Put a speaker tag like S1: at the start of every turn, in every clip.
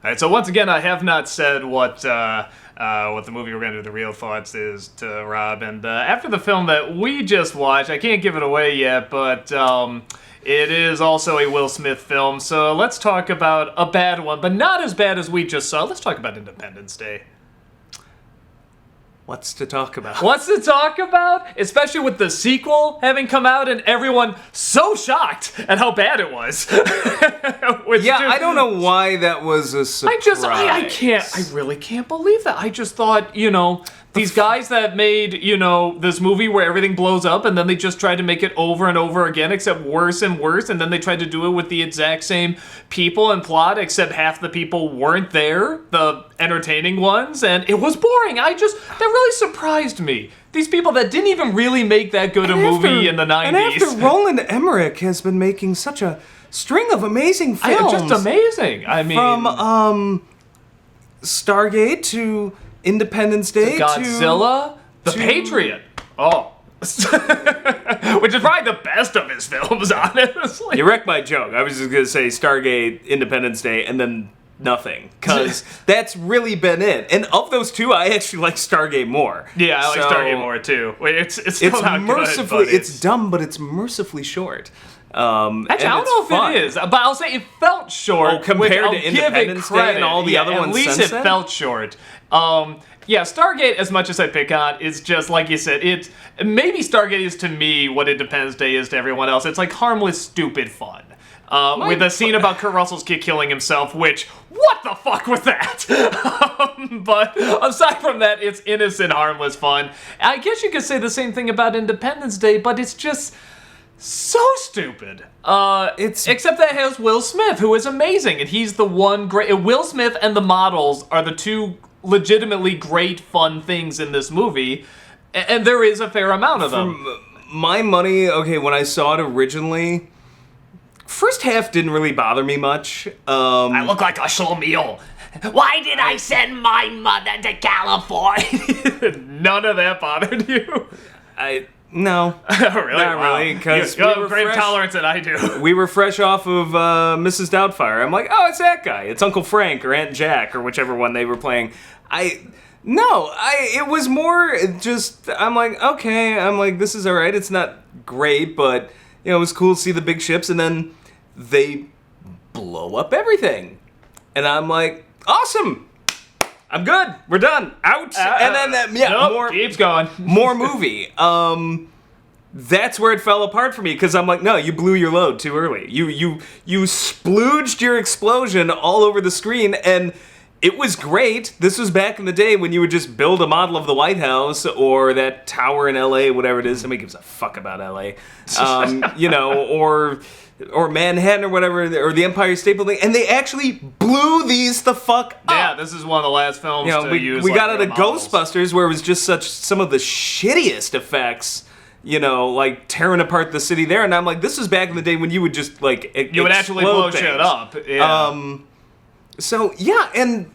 S1: All right, so once again, I have not said what the movie we're going to do the real thoughts is to Rob. And after the film that we just watched, I can't give it away yet, but it is also a Will Smith film. So let's talk about a bad one, but not as bad as we just saw. Let's talk about Independence Day.
S2: What's to talk about?
S1: What's to talk about? Especially with the sequel having come out and everyone so shocked at how bad it was.
S2: I don't know why that was a surprise.
S1: I really can't believe that. I just thought, these guys that made, this movie where everything blows up and then they just tried to make it over and over again, except worse and worse, and then they tried to do it with the exact same people and plot, except half the people weren't there, the entertaining ones, and it was boring. That really surprised me. These people that didn't even really make that good a movie in the 90s.
S2: And after Roland Emmerich has been making such a string of amazing films.
S1: Just amazing. I mean...
S2: From, Stargate to Independence Day
S1: to Godzilla, The Patriot. Oh. Which is probably the best of his films, honestly.
S2: You wrecked my joke. I was just going to say Stargate, Independence Day, and then nothing. Because that's really been it. And of those two, I actually like Stargate more.
S1: Yeah, I like Stargate more, too. It's still not
S2: mercifully,
S1: good,
S2: it's dumb, but it's mercifully short.
S1: Actually, I don't know if it is, but I'll say it felt short.
S2: Compared to Independence Day and all the other ones since then?
S1: At least it felt short. Stargate, as much as I pick on, is just, like you said, maybe Stargate is to me what Independence Day is to everyone else. It's like harmless, stupid fun. With a scene about Kurt Russell's kid killing himself, which, what the fuck was that? But aside from that, it's innocent, harmless fun. I guess you could say the same thing about Independence Day, but it's just... so stupid. Except that it has Will Smith, who is amazing, and he's the one great... Will Smith and the models are the two legitimately great, fun things in this movie, and there is a fair amount of them.
S2: My money, when I saw it originally, first half didn't really bother me much.
S1: I look like a schlemiel. Why did I send my mother to California? None of that bothered you?
S2: No.
S1: Really?
S2: Not really, because
S1: you have greater tolerance than I do.
S2: We were fresh off of Mrs. Doubtfire. I'm like, oh, it's that guy. It's Uncle Frank or Aunt Jack or whichever one they were playing. It was more just, I'm like, okay. I'm like, this is all right. It's not great, but, it was cool to see the big ships, and then they blow up everything. And I'm like, awesome. I'm good. We're done. Out. And then more
S1: keeps going.
S2: More movie. That's where it fell apart for me because I'm like, no, you blew your load too early. You splooged your explosion all over the screen, and it was great. This was back in the day when you would just build a model of the White House or that tower in LA, whatever it is. Somebody gives a fuck about LA. Or Manhattan or whatever, or the Empire State Building, and they actually blew these the fuck up.
S1: Yeah, this is one of the last films to use.
S2: We got out of Ghostbusters, where it was just some of the shittiest effects, like tearing apart the city there, and I'm like, this is back in the day when you would just you would actually blow shit up. Yeah. And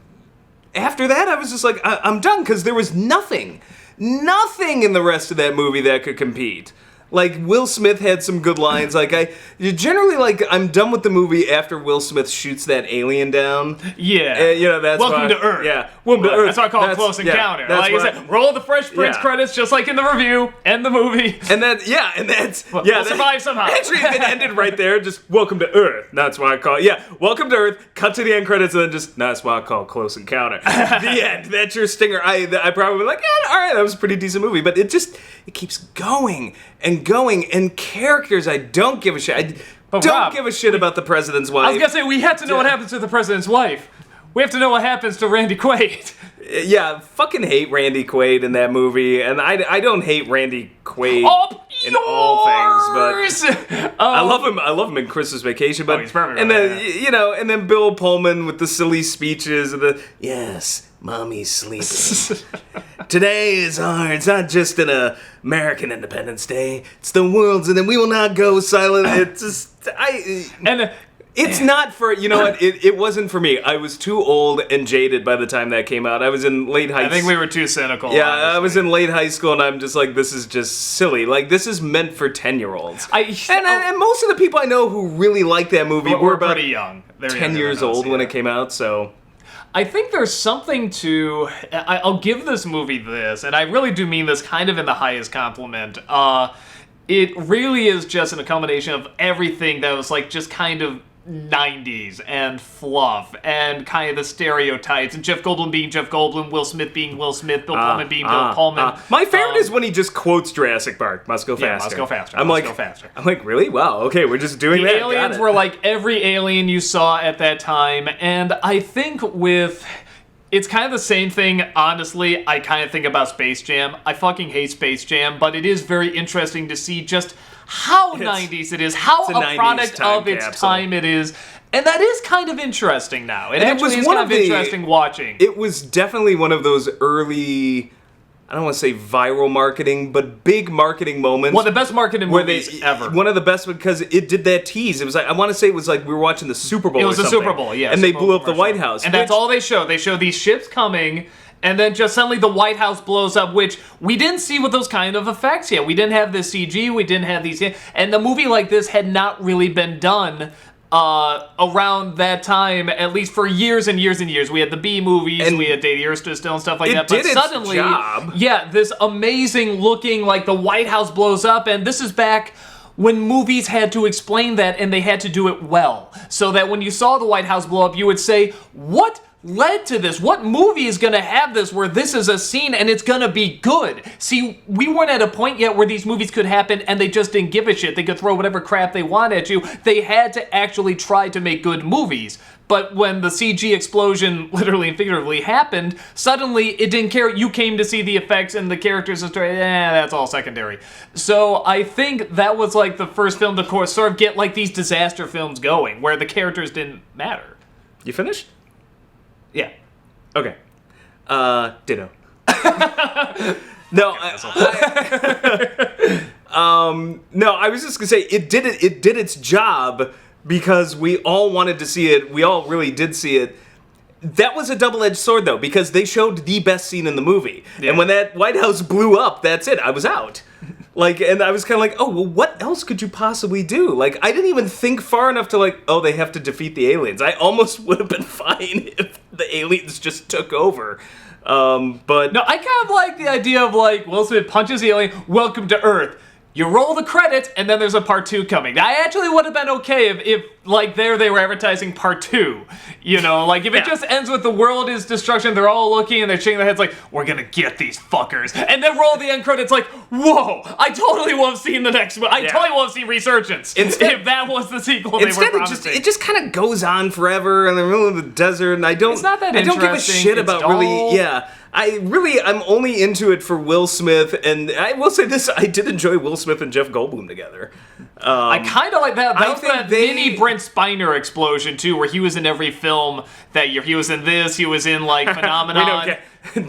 S2: after that, I was just like, I'm done, because there was nothing in the rest of that movie that could compete. Like, Will Smith had some good lines. I'm done with the movie after Will Smith shoots that alien down.
S1: Yeah.
S2: That's
S1: Welcome to Earth.
S2: Yeah. Welcome to Earth.
S1: That's why I call it Close Encounter. Like I said, roll the Fresh Prince credits just like in the review, end the movie.
S2: We'll
S1: survive somehow.
S2: Actually, it ended right there. Just Welcome to Earth. That's why I call it. Yeah. Welcome to Earth. Cut to the end credits, and then that's why I call it Close Encounter. The end. That's your stinger. I probably like, all right, that was a pretty decent movie, but it keeps going and characters I don't give a shit. I don't give a shit about the president's wife.
S1: I was gonna say, we have to know what happens to the president's wife. We have to know what happens to Randy Quaid.
S2: Yeah, fucking hate Randy Quaid in that movie, and I don't hate Randy Quaid in all things, but I love him in Christmas Vacation. But
S1: he's perfect.
S2: And then and then Bill Pullman with the silly speeches and the yes, mommy's sleeping. Today is hard. It's not just an American Independence Day. It's the world's, and then we will not go silent. It's just it's not for, what, it wasn't for me. I was too old and jaded by the time that came out. I was in late high school.
S1: I think we were too cynical.
S2: Yeah, honestly. I was in late high school, and I'm just like, this is just silly. Like, this is meant for 10-year-olds. And most of the people I know who really like that movie were about
S1: pretty young.
S2: 10 years old when it came out, so...
S1: I think there's something to... I'll give this movie this, and I really do mean this kind of in the highest compliment. It really is just a combination of everything that was like just kind of 90s and fluff and kind of the stereotypes, and Jeff Goldblum being Jeff Goldblum, Will Smith being Will Smith, Bill Pullman being Bill Pullman.
S2: My favorite is when he just quotes Jurassic Park, must go faster.
S1: Yeah, must go faster.
S2: I'm like, really? Wow, okay, we're just doing that.
S1: The aliens were like every alien you saw at that time, and I think it's kind of the same thing, honestly. I kind of think about Space Jam. I fucking hate Space Jam, but it is very interesting to see just how 90s it is, how a product of its time it is. And that is kind of interesting now. It actually is kind of interesting watching.
S2: It was definitely one of those early, I don't want to say viral marketing, but big marketing moments.
S1: One of the best marketing movies ever.
S2: One of the best because it did that tease. It was like, I want to say it was like we were watching the Super Bowl.
S1: It was the Super Bowl, yeah.
S2: And they blew up the White House.
S1: And that's all they show. They show these ships coming, and then just suddenly the White House blows up, which we didn't see with those kind of effects yet. We didn't have the CG, we didn't have these... And the movie like this had not really been done around that time, at least for years and years and years. We had the B movies, and we had Day the Earth Stood Still and stuff like that. But suddenly, yeah, this amazing looking, like the White House blows up, and this is back when movies had to explain that, and they had to do it well. So that when you saw the White House blow up, you would say, what led to this? What movie is going to have this where this is a scene and it's going to be good? See, we weren't at a point yet where these movies could happen and they just didn't give a shit. They could throw whatever crap they want at you. They had to actually try to make good movies. But when the CG explosion, literally and figuratively, happened, suddenly it didn't care. You came to see the effects and the characters and story. That's all secondary. So I think that was like the first film to sort of get like these disaster films going, where the characters didn't matter.
S2: You finished?
S1: Yeah.
S2: Okay. Ditto. No, no, I was just gonna say it did its job because we all wanted to see it. We all really did see it. That was a double-edged sword, though, because they showed the best scene in the movie. Yeah. And when that White House blew up, that's it. I was out. And I was kind of like, oh, well, what else could you possibly do? Like, I didn't even think far enough to, like, oh, they have to defeat the aliens. I almost would have been fine if the aliens just took over. But...
S1: No, I kind of like the idea of, like, Will Smith punches the alien, welcome to Earth. You roll the credits, and then there's a part 2 coming. I actually would have been okay if like, they were advertising part 2. You know, like, if it just ends with the world is destruction, they're all looking, and they're shaking their heads like, we're gonna get these fuckers. And then roll the end credits like, whoa, I totally would have seen the next one. I totally would have seen Resurgence if that was the sequel they were promising.
S2: It just kind of goes on forever in the middle of the desert, and
S1: it's not that interesting.
S2: I don't give a shit about really, I'm only into it for Will Smith, and I will say this, I did enjoy Will Smith and Jeff Goldblum together.
S1: I kind of like that. That was that mini Brent Spiner explosion, too, where he was in every film that year. He was in this, he was in, like, Phenomenon.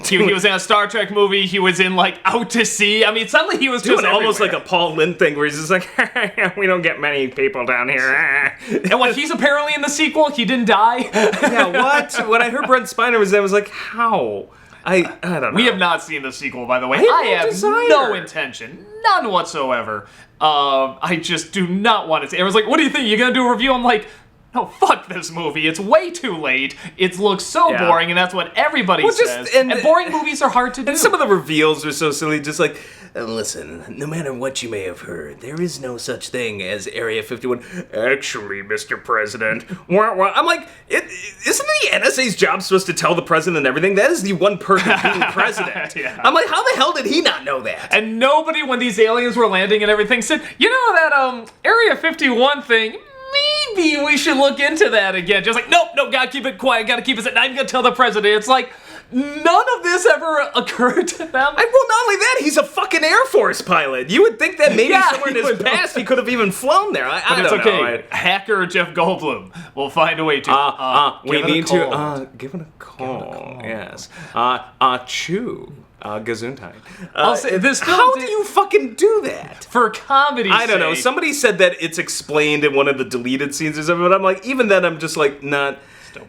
S1: He was in a Star Trek movie, he was in, like, Out to Sea. I mean, suddenly he was doing
S2: almost like a Paul Lynde thing, where he's just like, we don't get many people down here.
S1: And what, he's apparently in the sequel? He didn't die?
S2: Yeah, what? When I heard Brent Spiner was there, I was like, how? I don't know.
S1: We have not seen the sequel, by the way. I have no intention. None whatsoever. I just do not want to see it. Everyone's like, what do you think? You gonna do a review? I'm like, no, fuck this movie. It's way too late. It looks so boring, and that's what everybody says. And boring movies are hard to do.
S2: And some of the reveals are so silly, just like, listen, no matter what you may have heard, there is no such thing as Area 51. Actually, Mr. President. I'm like, isn't the NSA's job supposed to tell the president everything? That is the one perk of being president. I'm like, how the hell did he not know that?
S1: And nobody, when these aliens were landing and everything, said, you know that Area 51 thing, maybe we should look into that again. Just like, nope, gotta keep it quiet, gotta keep it, not even gonna tell the president. It's like, none of this ever occurred to them.
S2: Well, not only that, he's a fucking Air Force pilot. You would think that maybe somewhere in his past he could have even flown there. I don't know.
S1: Hacker Jeff Goldblum will find a way to.
S2: We need to give it a call. Yes. Chew. Gesundheit.
S1: I'll say, this film
S2: how do you fucking do that?
S1: For comedy's
S2: I don't know. Somebody said that it's explained in one of the deleted scenes or something, but I'm like, even then, I'm just like, not.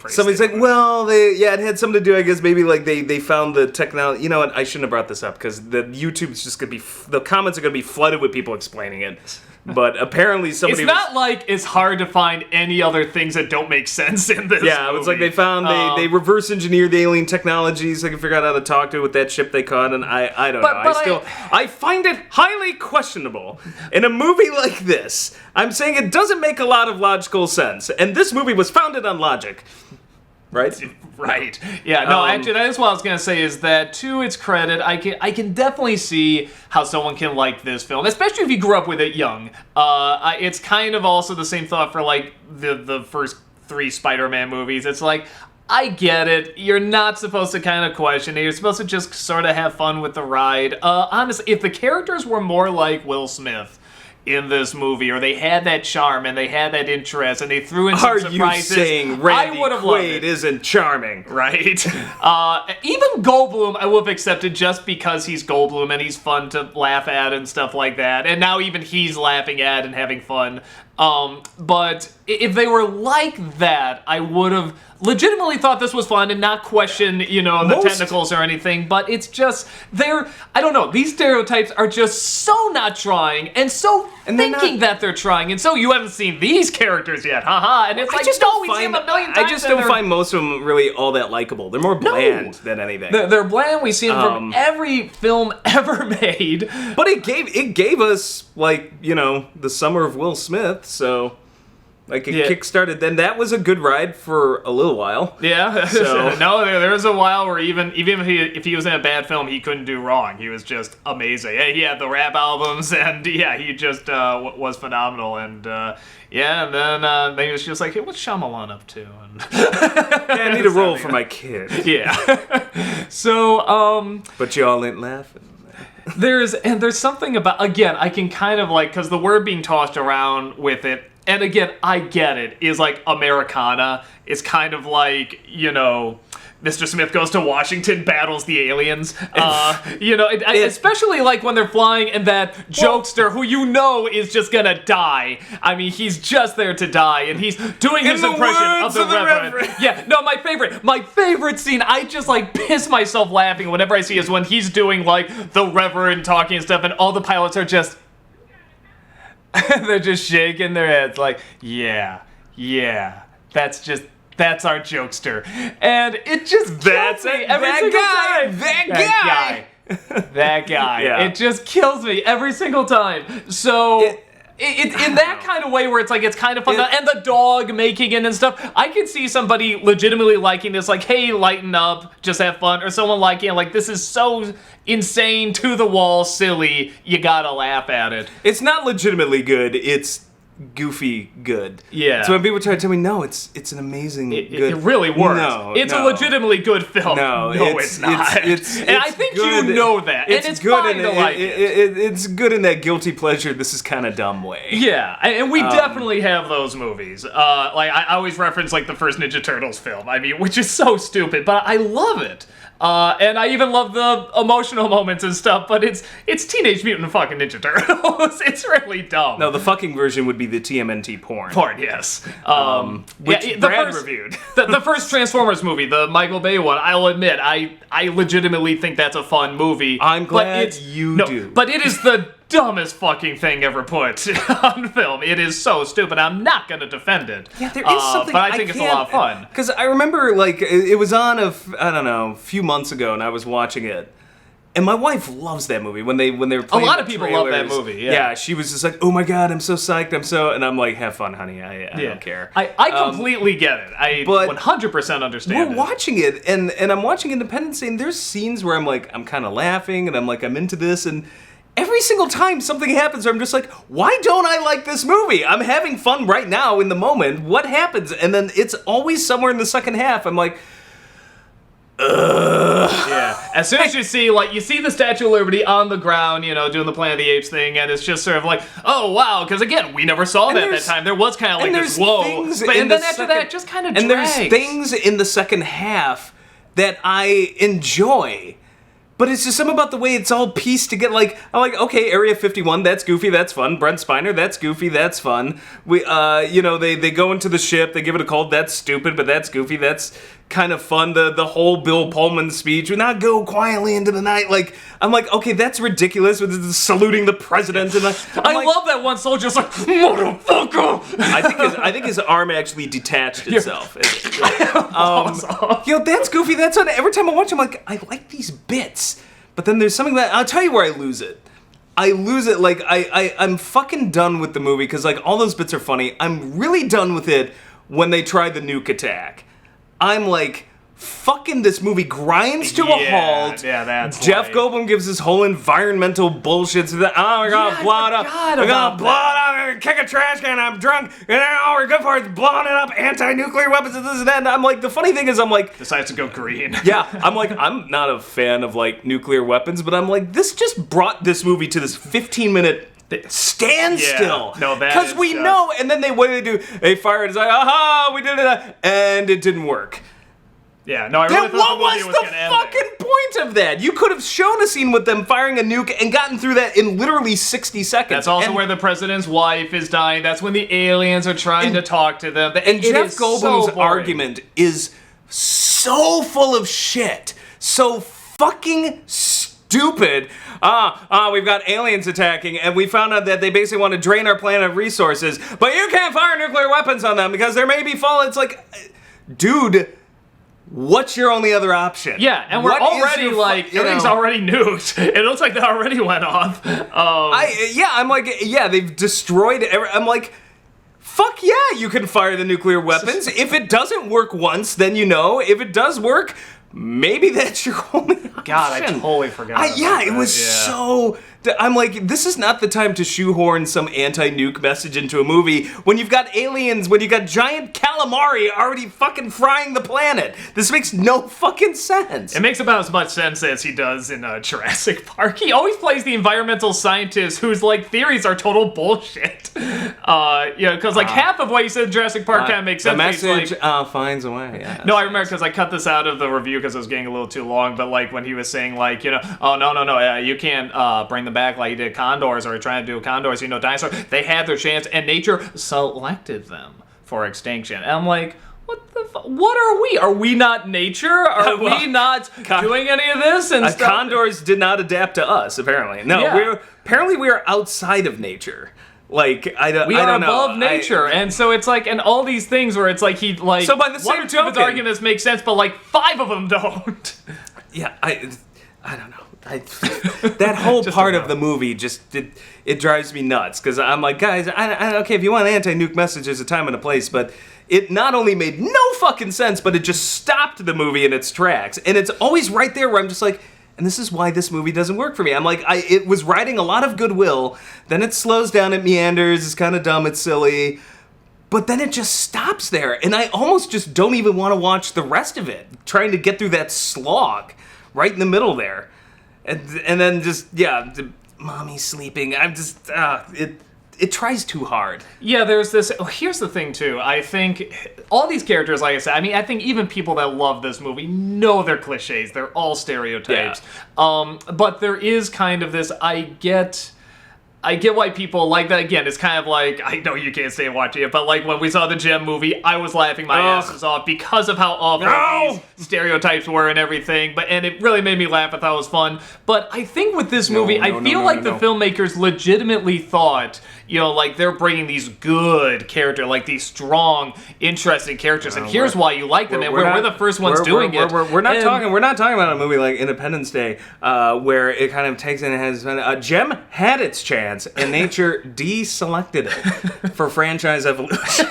S2: Somebody's like, well, it had something to do, I guess, maybe like they found the technology. You know what? I shouldn't have brought this up because the YouTube's just gonna be, the comments are gonna be flooded with people explaining it. But apparently somebody
S1: It's not like it's hard to find any other things that don't make sense in this
S2: Yeah,
S1: movie.
S2: it's like they found, they reverse engineered the alien technologies, they can figure out how to talk to it with that ship they caught, and I don't know. I find it highly questionable. In a movie like this, I'm saying it doesn't make a lot of logical sense, and this movie was founded on logic. Right?
S1: Right. Yeah, no, actually, that's what I was going to say, is that, to its credit, I can definitely see how someone can like this film, especially if you grew up with it young. It's kind of also the same thought for, like, the first 3 Spider-Man movies. It's like, I get it. You're not supposed to kind of question it. You're supposed to just sort of have fun with the ride. Honestly, if the characters were more like Will Smith in this movie, or they had that charm and they had that interest and they threw in some surprises,
S2: are you saying Randy
S1: I would have loved
S2: Quaid
S1: it.
S2: isn't charming?
S1: Right? Even Goldblum I would have accepted, just because he's Goldblum and he's fun to laugh at and stuff like that, and now even he's laughing at and having fun. But if they were like that, I would have legitimately thought this was fun and not question, the technicals or anything. But it's just, I don't know, these stereotypes are just so not trying and so thinking that they're trying. And so you haven't seen these characters yet, haha. And it's like, no, we've seen them a million times.
S2: I just don't find most of them really all that likable. They're more bland than anything.
S1: They're bland. We've seen them from every film ever made.
S2: But it gave us, like, the summer of Will Smith, so... Like, it kickstarted, then that was a good ride for a little while.
S1: Yeah.
S2: So.
S1: No, there was a while where even if he was in a bad film, he couldn't do wrong. He was just amazing. He had the rap albums, and he just was phenomenal. And and then he was just like, hey, what's Shyamalan up to? And
S2: I need a role for my kid.
S1: Yeah. So,
S2: But y'all ain't laughing.
S1: There's something about, again, I can kind of like, because the word being tossed around with it, and again, I get it, is like Americana. It's kind of like, Mr. Smith Goes to Washington, battles the aliens. Especially like when they're flying and that jokester who is just gonna die. I mean, he's just there to die, and he's doing his impression of the Reverend. Yeah, no, my favorite scene, I just like piss myself laughing whenever I see, is when he's doing like the Reverend talking and stuff, and all the pilots are just... they're just shaking their heads like, yeah, that's our jokester. And it just kills me every single time. That guy. Yeah. It just kills me every single time. So... It's in that kind of way where it's like, it's kind of fun. And the dog making it and stuff. I could see somebody legitimately liking this, like, hey, lighten up, just have fun. Or someone liking it, like, this is so insane, to the wall, silly, you gotta laugh at it.
S2: It's not legitimately good, it's goofy good.
S1: Yeah.
S2: So when people try to tell me, no, it's an amazing good...
S1: It really works.
S2: No,
S1: it's a legitimately good film.
S2: No,
S1: it's not. And I think
S2: good.
S1: you know that.
S2: It's
S1: and it's
S2: good
S1: fine to like it.
S2: It's good in that guilty pleasure, this is kind of dumb way.
S1: Yeah, and we definitely have those movies. Like, I always reference, like, the first Ninja Turtles film, which is so stupid, but I love it. And I even love the emotional moments and stuff, but it's Teenage Mutant fucking Ninja Turtles. It's really dumb.
S2: No, the fucking version would be the TMNT porn.
S1: Porn, yes.
S2: Which Brad reviewed.
S1: the first Transformers movie, the Michael Bay one, I'll admit, I legitimately think that's a fun movie.
S2: I'm glad you do.
S1: But it is the dumbest fucking thing ever put on film. It is so stupid. I'm not going to defend it.
S2: Yeah, there is something.
S1: But I think it's a lot of fun.
S2: Because I remember, like, it was on a few months ago, and I was watching it. And my wife loves that movie when they were playing.
S1: A lot of people love that movie. Yeah,
S2: she was just like, "Oh my god, I'm so psyched! And I'm like, "Have fun, honey. I don't care."
S1: I completely get it. I 100% understand.
S2: We're watching it, and I'm watching Independence Day, and there's scenes where I'm kind of laughing, and I'm into this, and every single time something happens where I'm just like, why don't I like this movie? I'm having fun right now in the moment. What happens? And then it's always somewhere in the second half. I'm like, ugh.
S1: Yeah. As soon as you see the Statue of Liberty on the ground, doing the Planet of the Apes thing, and it's just sort of like, oh, wow. Because, again, we never saw that time. There was kind of like this, whoa. And then after that, it just kind of drags.
S2: And there's things in the second half that I enjoy. But it's just something about the way it's all pieced together. Like, I'm like, okay, Area 51, that's goofy, that's fun. Brent Spiner, that's goofy, that's fun. They go into the ship, they give it a call, that's stupid, but that's goofy, that's kind of fun. The whole Bill Pullman speech, we not go quietly into the night. Like, I'm like, okay, that's ridiculous with the saluting the president. And
S1: I love that one soldier's like, motherfucker.
S2: I think his arm actually detached itself. That's goofy. That's on every time I watch. I'm like, I like these bits, but then there's something that I'll tell you where I lose it. Like, I'm fucking done with the movie because, like, all those bits are funny. I'm really done with it when they try the nuke attack. I'm like, fucking this movie grinds to a halt.
S1: Yeah, that's
S2: Jeff Goldblum gives this whole environmental bullshit to the, we're gonna blow it up. We're gonna blow it up and kick a trash can, I'm drunk, and all we're good for is blowing it up, anti-nuclear weapons and this and that. And I'm like, the funny thing is, I'm like...
S1: Decides to go green.
S2: Yeah, I'm like, I'm not a fan of, like, nuclear weapons, but I'm like, this just brought this movie to this 15-minute... standstill.
S1: Yeah, no, that
S2: because we know, and then what do? They fire it. It's like, aha, we did it, and it didn't work.
S1: Yeah, no, I really thought
S2: what was the fucking point of that? You could have shown a scene with them firing a nuke and gotten through that in literally 60 seconds.
S1: That's also where the president's wife is dying. That's when the aliens are trying to talk to them.
S2: And Jeff Goldblum's argument is so full of shit. So fucking stupid. We've got aliens attacking, and we found out that they basically want to drain our planet of resources, but you can't fire nuclear weapons on them because there may be fallout. It's like, dude, what's your only other option?
S1: Yeah, and we're already everything's already nuked. It looks like that already went off.
S2: I'm like, they've destroyed I'm like, fuck yeah, you can fire the nuclear weapons. If it doesn't work once, then you know. If it does work, maybe that's your only option.
S1: God, I totally forgot about that.
S2: It was so... I'm like, this is not the time to shoehorn some anti-nuke message into a movie when you've got aliens, when you've got giant calamari already fucking frying the planet. This makes no fucking sense.
S1: It makes about as much sense as he does in Jurassic Park. He always plays the environmental scientist whose, like, theories are total bullshit. Because, like, half of what he said in Jurassic Park kind of makes sense.
S2: The message finds a way. Yeah,
S1: no, I remember because I cut this out of the review because it was getting a little too long, but, like, when he was saying, like, oh, no, you can't bring them back like he did condors, or trying to do condors, dinosaurs. They had their chance, and nature selected them for extinction. And I'm like, what are we? Are we not nature? Are we not doing any of this? And
S2: condors did not adapt to us, apparently. No, we are outside of nature. Like, we
S1: are above nature, and so it's like, and all these things where it's like he like.
S2: So by the
S1: one
S2: same
S1: or two of his arguments make sense, but like 5 of them don't.
S2: Yeah, I don't know. That whole part of the movie just it drives me nuts because I'm like, guys, okay, if you want an anti-nuke message, there's a time and a place, but it not only made no fucking sense, but it just stopped the movie in its tracks, and it's always right there where I'm just like, and this is why this movie doesn't work for me. I'm like, it was riding a lot of goodwill, then it slows down, it meanders, it's kind of dumb, it's silly, but then it just stops there, and I almost just don't even want to watch the rest of it, trying to get through that slog right in the middle there. And then just, the mommy sleeping. I'm just, it tries too hard.
S1: Yeah, there's this, here's the thing too, I think all these characters, like I said, I think even people that love this movie know they're cliches, they're all stereotypes. Yeah. But there is kind of this, I get why people like that. Again, it's kind of like, I know you can't stay watching it, but like when we saw the Gem movie, I was laughing my asses off because of how awful these stereotypes were and everything, and it really made me laugh. I thought it was fun. But I think with this movie, I feel like the filmmakers legitimately thought, like they're bringing these good characters, like these strong, interesting characters, and here's why you like them, and we're the first ones doing it.
S2: We're not talking about a movie like Independence Day, where it kind of takes and has Gem had its chance. And nature deselected it for franchise evolution.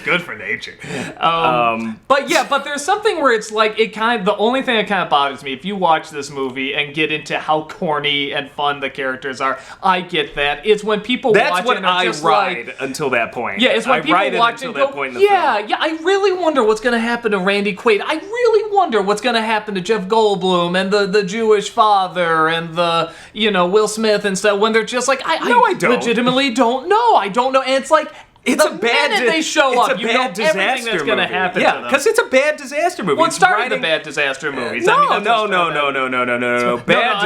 S1: Good for nature. But there's something where it's like, the only thing that kind of bothers me, if you watch this movie and get into how corny and fun the characters are, I get that. It's when people watch it and are just
S2: ride until that point.
S1: Yeah, it's when people watch it and go, I really wonder what's going to happen to Randy Quaid. I really wonder what's going to happen to Jeff Goldblum and the Jewish father and the, Will Smith and stuff, when they're just like, I legitimately don't know. I don't know. And it's like,
S2: it's
S1: the minute they show up, you know everything that's going to happen to them.
S2: Because it's a bad disaster movie.
S1: Well, it started the bad disaster movies.
S2: No. Bad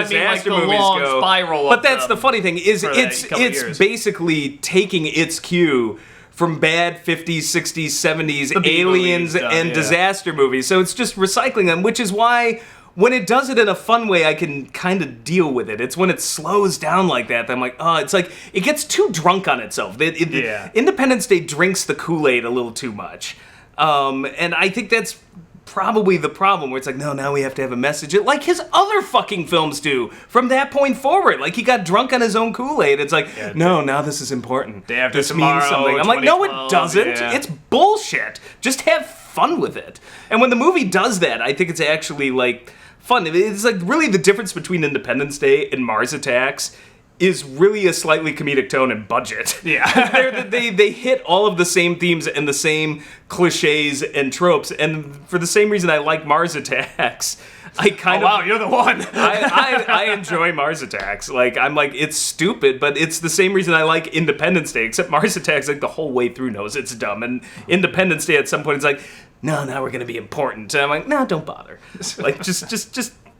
S2: disaster movies go.
S1: Spiral
S2: but that's the funny thing is it's basically taking its cue from bad 50s, 60s, 70s
S1: The B
S2: aliens
S1: movies done,
S2: and
S1: yeah.
S2: disaster movies. So it's just recycling them, which is why when it does it in a fun way, I can kind of deal with it. It's when it slows down like that I'm like, oh, it's like it gets too drunk on itself. Independence Day drinks the Kool-Aid a little too much. And I think that's probably the problem, where it's like, no, now we have to have a message. Like his other fucking films do from that point forward. Like he got drunk on his own Kool-Aid. It's like, no, now this is important.
S1: Day After
S2: This
S1: Tomorrow,
S2: means something. I'm like, no, it
S1: 2012,
S2: doesn't.
S1: yeah.
S2: It's bullshit. Just have fun with it. And when the movie does that, I think it's actually like fun. It's like really the difference between Independence Day and Mars Attacks is really a slightly comedic tone and budget.
S1: Yeah.
S2: they hit all of the same themes and the same cliches and tropes, and for the same reason I like Mars Attacks, I kind
S1: Wow, you're the one.
S2: I enjoy Mars Attacks. Like, I'm like, it's stupid, but it's the same reason I like Independence Day, except Mars Attacks, like, the whole way through knows it's dumb, and Independence Day at some point is like, no, now we're gonna be important. And I'm like, no, don't bother. Like,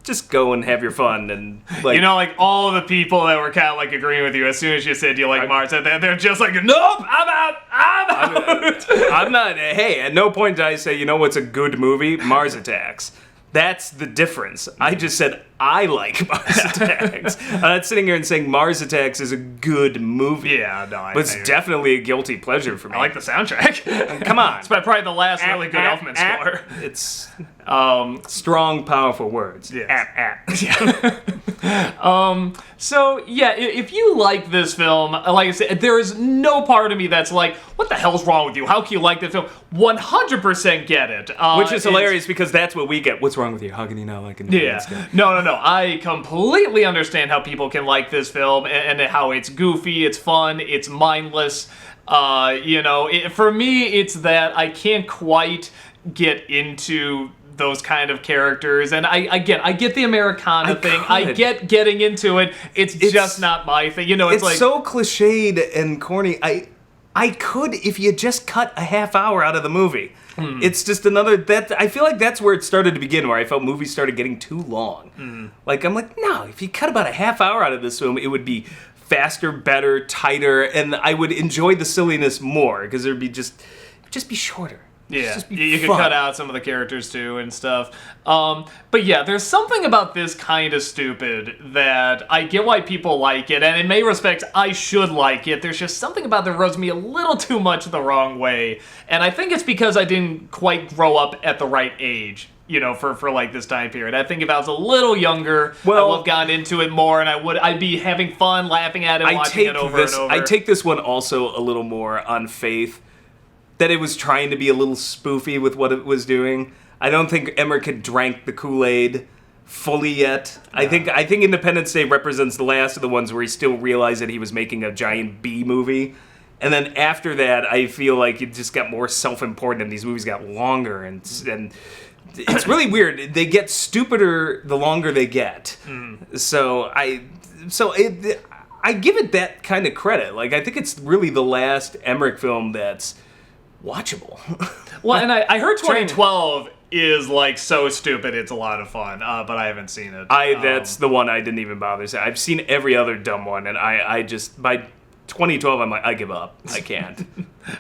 S2: just go and have your fun. And like,
S1: You know, like all of the people that were kind of like agreeing with you as soon as you said you like Mars, they're just like, nope, I'm out.
S2: I'm not. Hey, at no point did I say, you know what's a good movie? Mars Attacks. That's the difference. I just said I like Mars Attacks. I'm not sitting here and saying Mars Attacks is a good movie.
S1: Yeah, no,
S2: But it's definitely a guilty pleasure for me.
S1: I like the soundtrack.
S2: Come on.
S1: It's probably the last really good Elfman score.
S2: It's strong, powerful words.
S1: Yes. So yeah, if you like this film, like I said, there is no part of me that's like, what the hell's wrong with you? How can you like this film? 100% get it.
S2: Which is hilarious because that's what we get. What's wrong with you? How can you not like Independence Day?
S1: Yeah. No. I completely understand how people can like this film and how it's goofy, it's fun, it's mindless. For me, it's that I can't quite get into those kind of characters, and I get the Americana thing. I get getting into it. It's just not my thing. It's like
S2: so cliched and corny. I could if you just cut a half hour out of the movie. It's just I feel like that's where it started to begin, where I felt movies started getting too long. Like, I'm like, no, if you cut about a half hour out of this film, it would be faster, better, tighter, and I would enjoy the silliness more, because it'd just be shorter.
S1: Yeah,
S2: Just be
S1: you could
S2: fun.
S1: cut out some of the characters too and stuff. But yeah, there's something about this kind of stupid that I get why people like it, and in many respects, I should like it. There's just something about that rubs me a little too much the wrong way, and I think it's because I didn't quite grow up at the right age. For like this time period. I think if I was a little younger, I would have gotten into it more, and I'd be having fun, laughing at it, watching it over and over.
S2: I take this one also a little more on faith, that it was trying to be a little spoofy with what it was doing. I don't think Emmerich had drank the Kool-Aid fully yet. No. I think Independence Day represents the last of the ones where he still realized that he was making a giant B movie. And then after that, I feel like it just got more self-important, and these movies got longer, and it's really weird. They get stupider the longer they get. So I give it that kind of credit. Like, I think it's really the last Emmerich film that's watchable.
S1: Well, and I heard 2012 is like so stupid it's a lot of fun, but I haven't seen it.
S2: That's the one I didn't even bother saying. I've seen every other dumb one, and I just, by 2012, I'm like, I give up. I can't.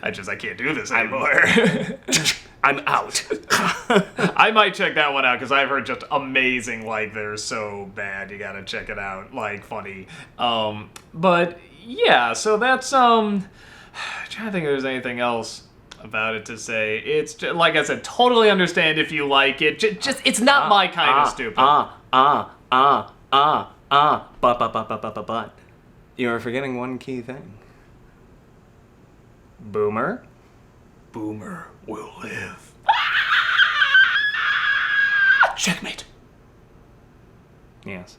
S1: I can't do this anymore.
S2: I'm out.
S1: I might check that one out, because I've heard just amazing, like, they're so bad, you gotta check it out, like, funny. But yeah, so that's, I'm trying to think if there's anything else about it to say. It's just, like I said, totally understand if you like it. Just it's not my kind of stupid.
S2: But you're forgetting one key thing. Boomer will live.
S1: Checkmate.
S2: Yes.